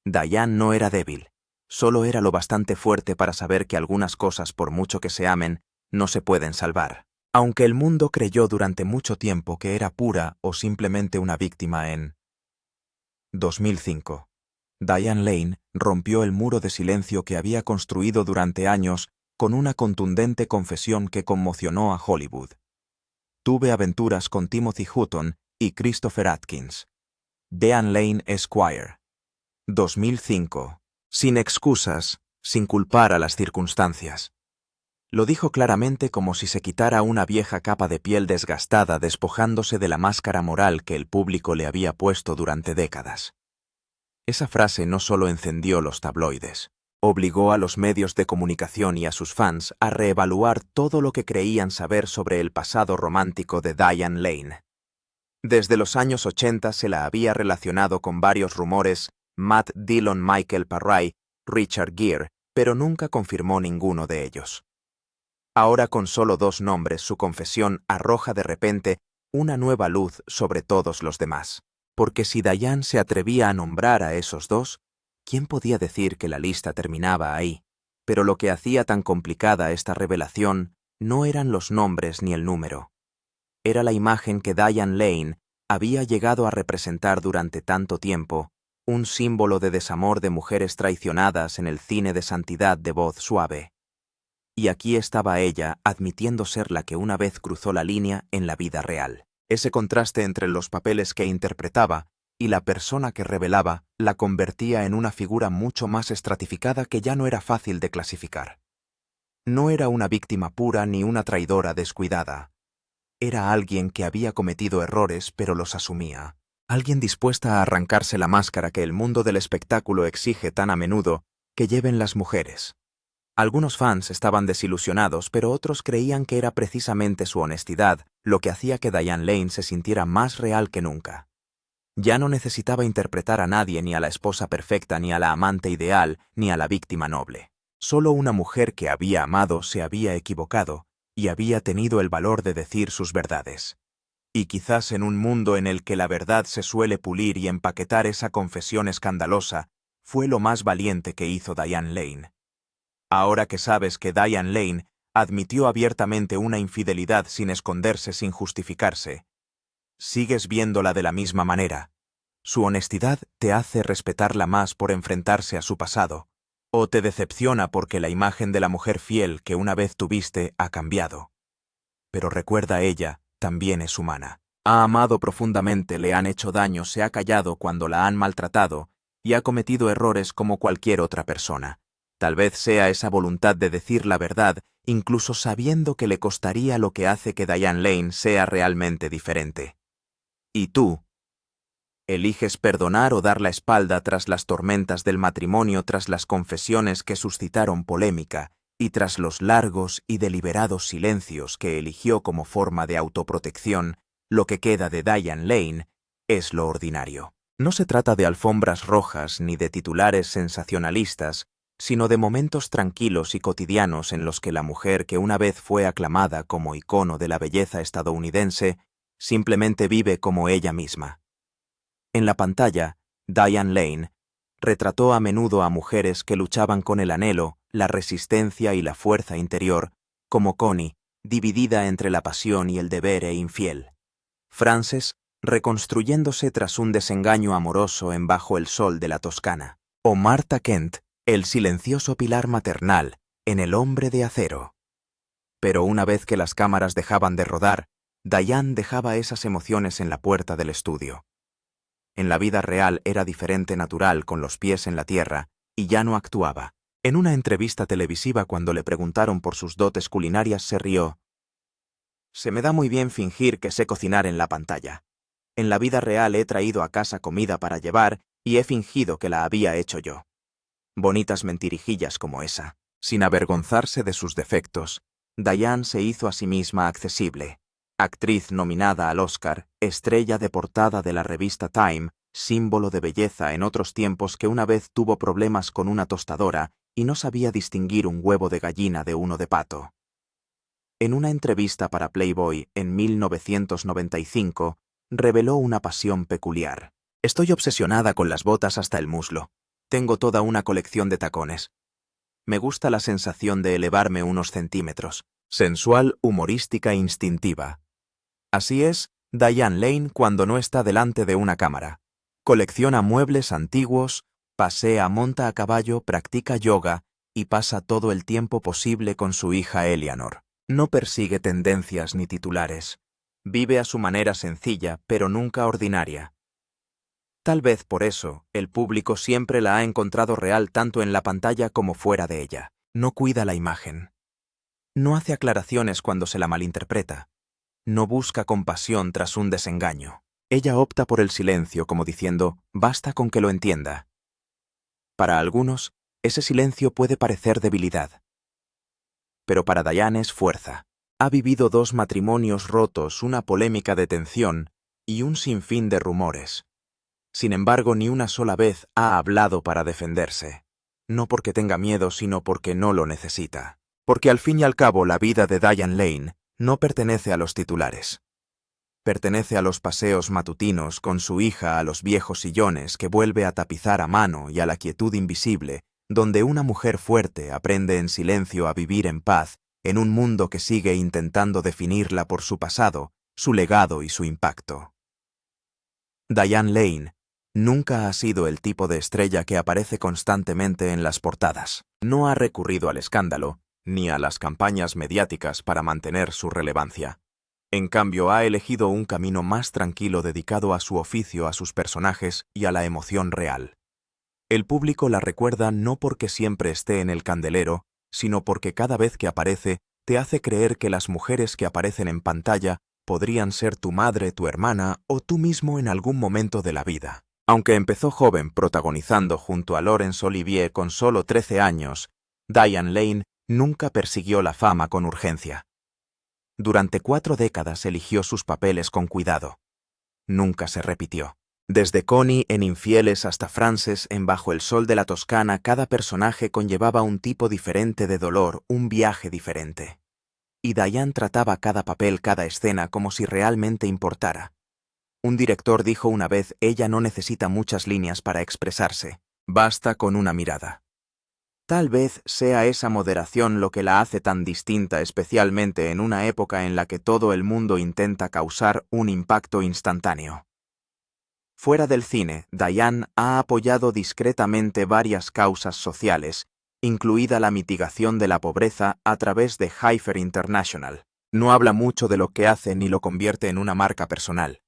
Diane no era débil, solo era lo bastante fuerte para saber que algunas cosas, por mucho que se amen, no se pueden salvar. Aunque el mundo creyó durante mucho tiempo que era pura o simplemente una víctima, en 2005. Diane Lane rompió el muro de silencio que había construido durante años con una contundente confesión que conmocionó a Hollywood. Tuve aventuras con Timothy Hutton y Christopher Atkins. Diane Lane Esquire. 2005. Sin excusas, sin culpar a las circunstancias. Lo dijo claramente, como si se quitara una vieja capa de piel desgastada, despojándose de la máscara moral que el público le había puesto durante décadas. Esa frase no solo encendió los tabloides, obligó a los medios de comunicación y a sus fans a reevaluar todo lo que creían saber sobre el pasado romántico de Diane Lane. Desde los años 80 se la había relacionado con varios rumores: Matt Dillon, Michael Parry, Richard Gere, pero nunca confirmó ninguno de ellos. Ahora, con solo 2 nombres, su confesión arroja de repente una nueva luz sobre todos los demás. Porque si Diane se atrevía a nombrar a esos 2, ¿quién podía decir que la lista terminaba ahí? Pero lo que hacía tan complicada esta revelación no eran los nombres ni el número. Era la imagen que Diane Lane había llegado a representar durante tanto tiempo, un símbolo de desamor de mujeres traicionadas en el cine de santidad de voz suave. Y aquí estaba ella, admitiendo ser la que una vez cruzó la línea en la vida real. Ese contraste entre los papeles que interpretaba y la persona que revelaba la convertía en una figura mucho más estratificada que ya no era fácil de clasificar. No era una víctima pura ni una traidora descuidada. Era alguien que había cometido errores pero los asumía. Alguien dispuesta a arrancarse la máscara que el mundo del espectáculo exige tan a menudo que lleven las mujeres. Algunos fans estaban desilusionados, pero otros creían que era precisamente su honestidad lo que hacía que Diane Lane se sintiera más real que nunca. Ya no necesitaba interpretar a nadie, ni a la esposa perfecta, ni a la amante ideal, ni a la víctima noble. Solo una mujer que había amado se había equivocado y había tenido el valor de decir sus verdades. Y quizás en un mundo en el que la verdad se suele pulir y empaquetar, esa confesión escandalosa fue lo más valiente que hizo Diane Lane. Ahora que sabes que Diane Lane Admitió abiertamente una infidelidad sin esconderse, sin justificarse. Sigues viéndola de la misma manera. Su honestidad te hace respetarla más por enfrentarse a su pasado, o te decepciona porque la imagen de la mujer fiel que una vez tuviste ha cambiado. Pero recuerda, ella también es humana. Ha amado profundamente, le han hecho daño, se ha callado cuando la han maltratado y ha cometido errores como cualquier otra persona. Tal vez sea esa voluntad de decir la verdad, incluso sabiendo que le costaría lo que hace que Diane Lane sea realmente diferente. ¿Y tú? ¿Eliges perdonar o dar la espalda tras las tormentas del matrimonio, tras las confesiones que suscitaron polémica y tras los largos y deliberados silencios que eligió como forma de autoprotección? Lo que queda de Diane Lane es lo ordinario. No se trata de alfombras rojas ni de titulares sensacionalistas, sino de momentos tranquilos y cotidianos en los que la mujer que una vez fue aclamada como icono de la belleza estadounidense simplemente vive como ella misma. En la pantalla, Diane Lane retrató a menudo a mujeres que luchaban con el anhelo, la resistencia y la fuerza interior, como Connie, dividida entre la pasión y el deber e infiel. Frances, reconstruyéndose tras un desengaño amoroso en Bajo el sol de la Toscana. O Martha Kent, el silencioso pilar maternal en El hombre de acero. Pero una vez que las cámaras dejaban de rodar, Diane dejaba esas emociones en la puerta del estudio. En la vida real era diferente, natural, con los pies en la tierra, y ya no actuaba. En una entrevista televisiva, cuando le preguntaron por sus dotes culinarias, se rió. Se me da muy bien fingir que sé cocinar en la pantalla. En la vida real he traído a casa comida para llevar y he fingido que la había hecho yo. Bonitas mentirijillas como esa. Sin avergonzarse de sus defectos, Diane se hizo a sí misma accesible. Actriz nominada al Oscar, estrella de portada de la revista Time, símbolo de belleza en otros tiempos, que una vez tuvo problemas con una tostadora y no sabía distinguir un huevo de gallina de uno de pato. En una entrevista para Playboy en 1995, reveló una pasión peculiar. Estoy obsesionada con las botas hasta el muslo. Tengo toda una colección de tacones. Me gusta la sensación de elevarme unos centímetros. Sensual, humorística e instintiva. Así es Diane Lane cuando no está delante de una cámara. Colecciona muebles antiguos, pasea, monta a caballo, practica yoga y pasa todo el tiempo posible con su hija Eleanor. No persigue tendencias ni titulares. Vive a su manera sencilla, pero nunca ordinaria. Tal vez por eso, el público siempre la ha encontrado real tanto en la pantalla como fuera de ella. No cuida la imagen. No hace aclaraciones cuando se la malinterpreta. No busca compasión tras un desengaño. Ella opta por el silencio, como diciendo, basta con que lo entienda. Para algunos, ese silencio puede parecer debilidad. Pero para Diane es fuerza. Ha vivido 2 matrimonios rotos, una polémica detención y un sinfín de rumores. Sin embargo, ni una sola vez ha hablado para defenderse. No porque tenga miedo, sino porque no lo necesita. Porque al fin y al cabo la vida de Diane Lane no pertenece a los titulares. Pertenece a los paseos matutinos con su hija, a los viejos sillones que vuelve a tapizar a mano y a la quietud invisible, donde una mujer fuerte aprende en silencio a vivir en paz en un mundo que sigue intentando definirla por su pasado, su legado y su impacto. Diane Lane nunca ha sido el tipo de estrella que aparece constantemente en las portadas. No ha recurrido al escándalo ni a las campañas mediáticas para mantener su relevancia. En cambio, ha elegido un camino más tranquilo dedicado a su oficio, a sus personajes y a la emoción real. El público la recuerda no porque siempre esté en el candelero, sino porque cada vez que aparece te hace creer que las mujeres que aparecen en pantalla podrían ser tu madre, tu hermana o tú mismo en algún momento de la vida. Aunque empezó joven protagonizando junto a Laurence Olivier con solo 13 años, Diane Lane nunca persiguió la fama con urgencia. Durante 4 décadas eligió sus papeles con cuidado. Nunca se repitió. Desde Connie en Infieles hasta Frances en Bajo el sol de la Toscana, cada personaje conllevaba un tipo diferente de dolor, un viaje diferente. Y Diane trataba cada papel, cada escena como si realmente importara. Un director dijo una vez, ella no necesita muchas líneas para expresarse, basta con una mirada. Tal vez sea esa moderación lo que la hace tan distinta, especialmente en una época en la que todo el mundo intenta causar un impacto instantáneo. Fuera del cine, Diane ha apoyado discretamente varias causas sociales, incluida la mitigación de la pobreza a través de Heifer International. No habla mucho de lo que hace ni lo convierte en una marca personal.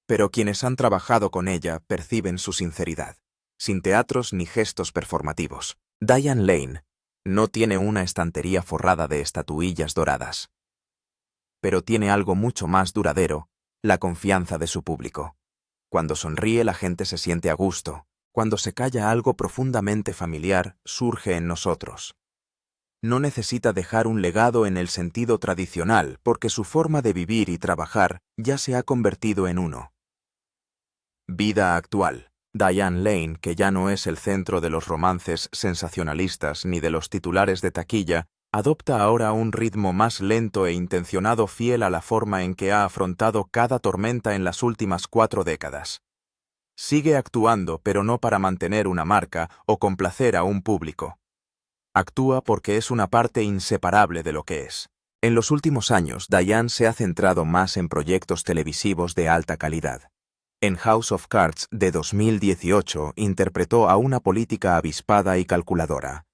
Pero quienes han trabajado con ella perciben su sinceridad, sin teatros ni gestos performativos. Diane Lane no tiene una estantería forrada de estatuillas doradas. Pero tiene algo mucho más duradero, la confianza de su público. Cuando sonríe la gente se siente a gusto. Cuando se calla algo profundamente familiar, surge en nosotros. No necesita dejar un legado en el sentido tradicional porque su forma de vivir y trabajar ya se ha convertido en uno. Vida actual. Diane Lane, que ya no es el centro de los romances sensacionalistas ni de los titulares de taquilla, adopta ahora un ritmo más lento e intencionado fiel a la forma en que ha afrontado cada tormenta en las últimas 4 décadas. Sigue actuando, pero no para mantener una marca o complacer a un público. Actúa porque es una parte inseparable de lo que es. En los últimos años, Diane se ha centrado más en proyectos televisivos de alta calidad. En House of Cards de 2018 interpretó a una política avispada y calculadora.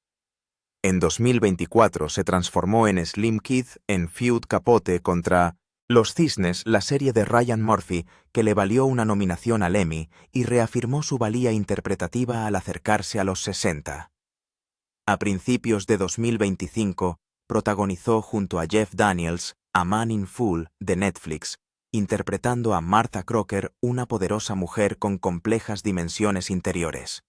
En 2024 se transformó en Slim Keith en Feud Capote contra Los Cisnes, la serie de Ryan Murphy, que le valió una nominación al Emmy y reafirmó su valía interpretativa al acercarse a los 60. A principios de 2025, protagonizó junto a Jeff Daniels A Man in Full de Netflix, interpretando a Martha Crocker, una poderosa mujer con complejas dimensiones interiores.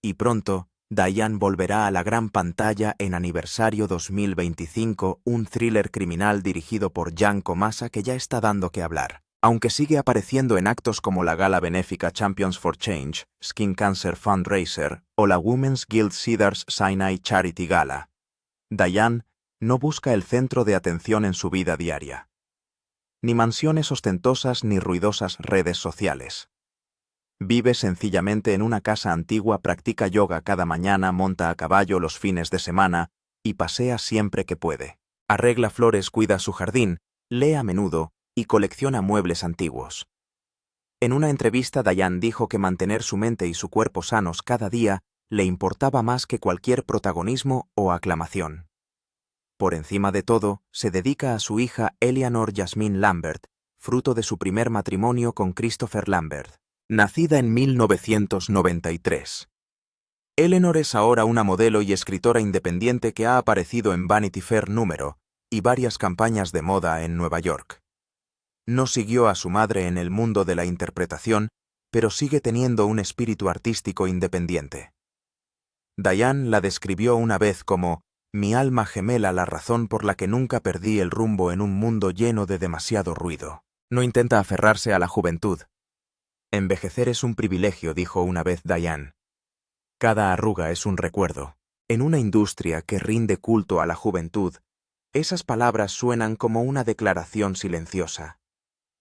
Y pronto, Diane volverá a la gran pantalla en Aniversario 2025, un thriller criminal dirigido por Jan Komasa que ya está dando que hablar. Aunque sigue apareciendo en actos como la gala benéfica Champions for Change, Skin Cancer Fundraiser o la Women's Guild Cedars Sinai Charity Gala, Diane no busca el centro de atención en su vida diaria. Ni mansiones ostentosas ni ruidosas redes sociales. Vive sencillamente en una casa antigua, practica yoga cada mañana, monta a caballo los fines de semana y pasea siempre que puede. Arregla flores, cuida su jardín, lee a menudo y colecciona muebles antiguos. En una entrevista, Diane dijo que mantener su mente y su cuerpo sanos cada día le importaba más que cualquier protagonismo o aclamación. Por encima de todo, se dedica a su hija Eleanor Jasmine Lambert, fruto de su primer matrimonio con Christopher Lambert, nacida en 1993. Eleanor es ahora una modelo y escritora independiente que ha aparecido en Vanity Fair número y varias campañas de moda en Nueva York. No siguió a su madre en el mundo de la interpretación, pero sigue teniendo un espíritu artístico independiente. Diane la describió una vez como mi alma gemela, la razón por la que nunca perdí el rumbo en un mundo lleno de demasiado ruido. No intenta aferrarse a la juventud. Envejecer es un privilegio, dijo una vez Diane. Cada arruga es un recuerdo. En una industria que rinde culto a la juventud, esas palabras suenan como una declaración silenciosa.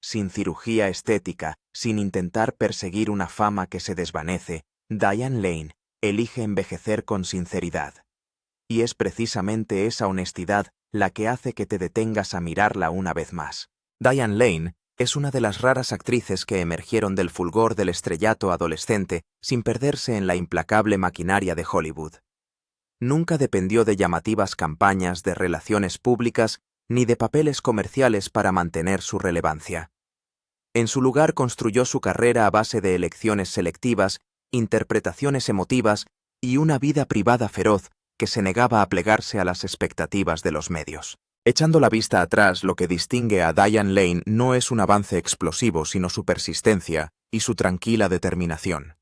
Sin cirugía estética, sin intentar perseguir una fama que se desvanece, Diane Lane elige envejecer con sinceridad. Y es precisamente esa honestidad la que hace que te detengas a mirarla una vez más. Diane Lane es una de las raras actrices que emergieron del fulgor del estrellato adolescente sin perderse en la implacable maquinaria de Hollywood. Nunca dependió de llamativas campañas de relaciones públicas ni de papeles comerciales para mantener su relevancia. En su lugar construyó su carrera a base de elecciones selectivas, interpretaciones emotivas y una vida privada feroz que se negaba a plegarse a las expectativas de los medios. Echando la vista atrás, lo que distingue a Diane Lane no es un avance explosivo, sino su persistencia y su tranquila determinación.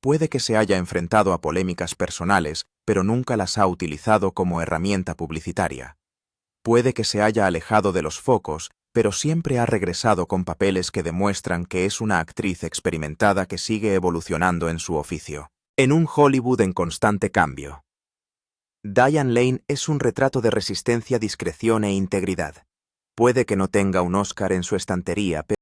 Puede que se haya enfrentado a polémicas personales, pero nunca las ha utilizado como herramienta publicitaria. Puede que se haya alejado de los focos, pero siempre ha regresado con papeles que demuestran que es una actriz experimentada que sigue evolucionando en su oficio. En un Hollywood en constante cambio. Diane Lane es un retrato de resistencia, discreción e integridad. Puede que no tenga un Oscar en su estantería, pero